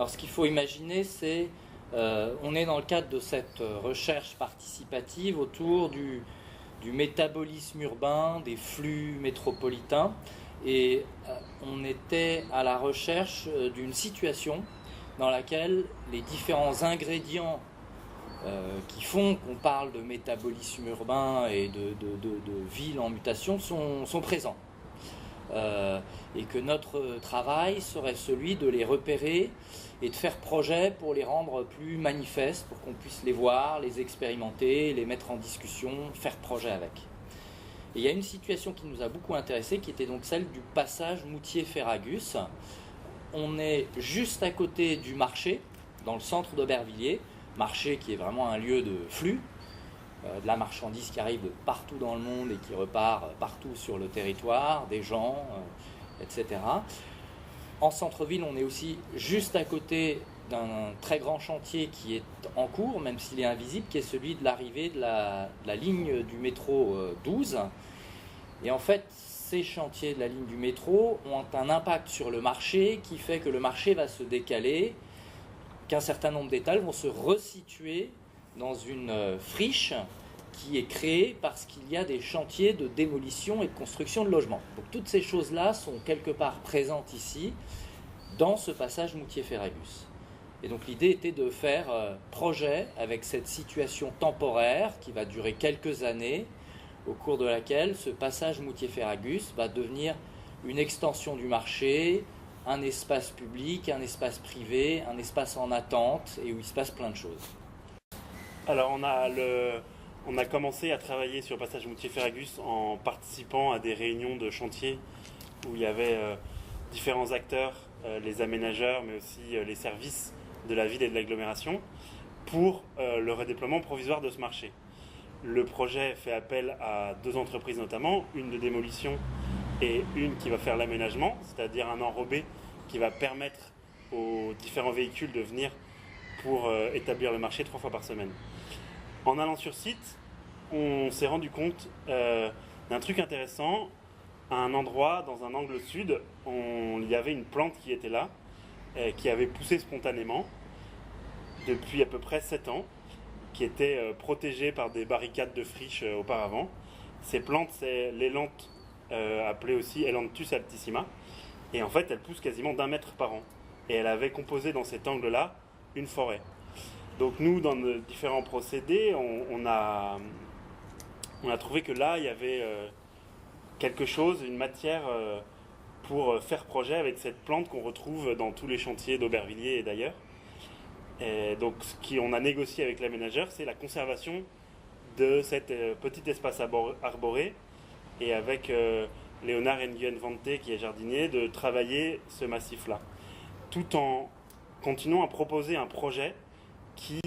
Alors ce qu'il faut imaginer, c'est on est dans le cadre de cette recherche participative autour du métabolisme urbain, des flux métropolitains, et on était à la recherche d'une situation dans laquelle les différents ingrédients qui font qu'on parle de métabolisme urbain et de villes en mutation sont présents. Et que notre travail serait celui de les repérer et de faire projet pour les rendre plus manifestes, pour qu'on puisse les voir, les expérimenter, les mettre en discussion, faire projet avec. Et il y a une situation qui nous a beaucoup intéressé, qui était donc celle du passage Moutier-Ferragus. On est juste à côté du marché, dans le centre d'Aubervilliers, marché qui est vraiment un lieu de flux, de la marchandise qui arrive de partout dans le monde et qui repart partout sur le territoire, des gens, etc. En centre-ville, on est aussi juste à côté d'un très grand chantier qui est en cours, même s'il est invisible, qui est celui de l'arrivée de la ligne du métro 12. Et en fait, ces chantiers de la ligne du métro ont un impact sur le marché qui fait que le marché va se décaler, qu'un certain nombre d'étals vont se resituer dans une friche qui est créée parce qu'il y a des chantiers de démolition et de construction de logements. Donc toutes ces choses-là sont quelque part présentes ici, dans ce passage Moutier-Ferragus. Et donc l'idée était de faire projet avec cette situation temporaire qui va durer quelques années, au cours de laquelle ce passage Moutier-Ferragus va devenir une extension du marché, un espace public, un espace privé, un espace en attente et où il se passe plein de choses. Alors on a commencé à travailler sur le passage Moutier-Ferragus en participant à des réunions de chantier où il y avait différents acteurs, les aménageurs mais aussi les services de la ville et de l'agglomération pour le redéploiement provisoire de ce marché. Le projet fait appel à 2 entreprises notamment, une de démolition et une qui va faire l'aménagement, c'est-à-dire un enrobé qui va permettre aux différents véhicules de venir pour établir le marché 3 fois par semaine. En allant sur site, on s'est rendu compte d'un truc intéressant. À un endroit, dans un angle sud, il y avait une plante qui était là, qui avait poussé spontanément depuis à peu près 7 ans, qui était protégée par des barricades de friche auparavant. Ces plantes, c'est l'élanthe, appelée aussi Ailanthus altissima, et en fait, elle pousse quasiment d'1 mètre par an. Et elle avait composé dans cet angle-là une forêt. Donc nous, dans nos différents procédés, on a trouvé que là, il y avait quelque chose, une matière pour faire projet avec cette plante qu'on retrouve dans tous les chantiers d'Aubervilliers et d'ailleurs. Et donc ce qu'on a négocié avec l'aménageur, c'est la conservation de cet petit espace arboré et avec Léonard Nguyen Vante, qui est jardinier, de travailler ce massif-là, tout en continuant à proposer un projet qui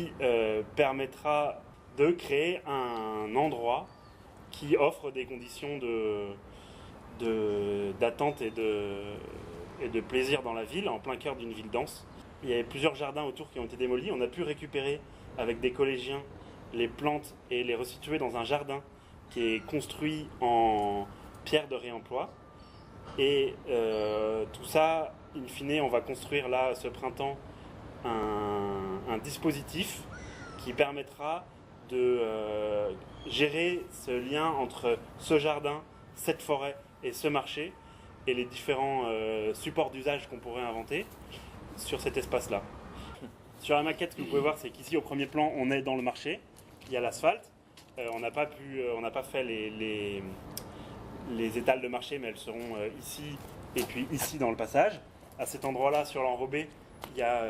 permettra de créer un endroit qui offre des conditions d'attente et de plaisir dans la ville, en plein cœur d'une ville dense. Il y avait plusieurs jardins autour qui ont été démolis. On a pu récupérer avec des collégiens les plantes et les resituer dans un jardin qui est construit en pierre de réemploi. Et tout ça, in fine, on va construire là ce printemps un dispositif qui permettra de gérer ce lien entre ce jardin, cette forêt et ce marché et les différents supports d'usage qu'on pourrait inventer sur cet espace-là. Sur la maquette, ce que vous pouvez voir, c'est qu'ici, au premier plan, on est dans le marché. Il y a l'asphalte. On n'a pas fait les étals de marché, mais elles seront ici et puis ici dans le passage. À cet endroit-là, sur l'enrobé, il y a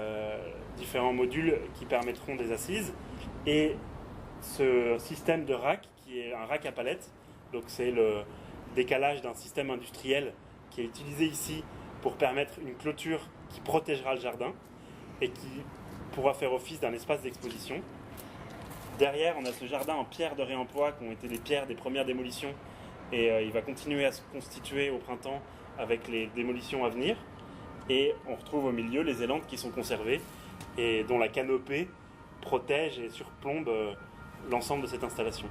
différents modules qui permettront des assises. Et ce système de rack, qui est un rack à palettes, donc c'est le décalage d'un système industriel qui est utilisé ici pour permettre une clôture qui protégera le jardin et qui pourra faire office d'un espace d'exposition. Derrière, on a ce jardin en pierre de réemploi qui ont été les pierres des premières démolitions et il va continuer à se constituer au printemps avec les démolitions à venir. Et on retrouve au milieu les élanthes qui sont conservées et dont la canopée protège et surplombe l'ensemble de cette installation.